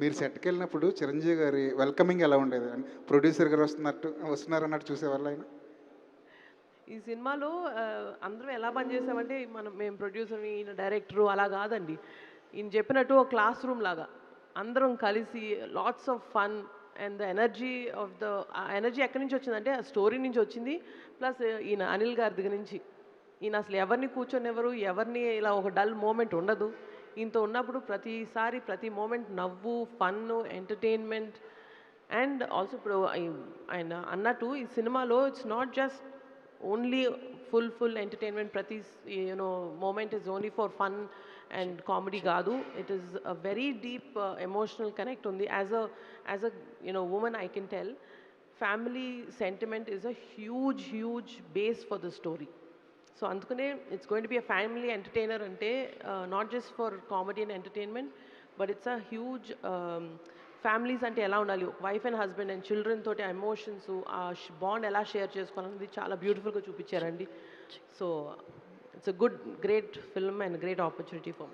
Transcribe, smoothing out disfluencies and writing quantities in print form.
మీరు సెట్‌కెళ్ళినప్పుడు చిరంజీవి గారి వెల్కమింగ్ ఎలా ఉండేది? ప్రొడ్యూసర్ గారు వస్తున్నారన్నట్టు చూసేవాళ్ళా ఆయన? ఈ సినిమాలో అందరం ఎలా పనిచేసామంటే మేము ప్రొడ్యూసర్‌ని, ఈయన డైరెక్టరు అలా గాదండి. ఈయన చెప్పినట్టు ఒక క్లాస్ రూమ్ లాగా. అందరం కలిసి lots of fun and the energy of the ఆ ఎనర్జీ ఎక్కడి నుంచి వచ్చిందంటే ఆ స్టోరీ నుంచి వచ్చింది. ప్లస్ ఈయన అనిల్ గారి దగ్గర నుంచి. ఈయన అసలు ఎవరిని కూర్చొనివ్వరు. ఎవరిని ఇలా ఒక డల్ మూమెంట్ ఉండదు. ఈయనతో ఉన్నప్పుడు ప్రతిసారి ప్రతి మూమెంట్ నవ్వు, ఫన్ను, ఎంటర్‌టైన్‌మెంట్ అండ్ ఆల్సో ఇప్పుడు ఆయన అన్నట్టు ఈ సినిమాలో it's not just only full entertainment ప్రతి moment is only for fun and comedy కాదు. It is a very deep emotional connect ఉంది. As a woman I can tell family sentiment is a huge base for the story. So అందుకనే it's going to be a family entertainer అంటే not just for comedy and entertainment but it's a huge families అంటే ఎలా ఉండాలి, wife and husband and children తోటి ఆ emotions ఆ bond ఎలా share చేసుకోవాలనేది చాలా బ్యూటిఫుల్గా చూపించారండి. So it's a good great film and great opportunity for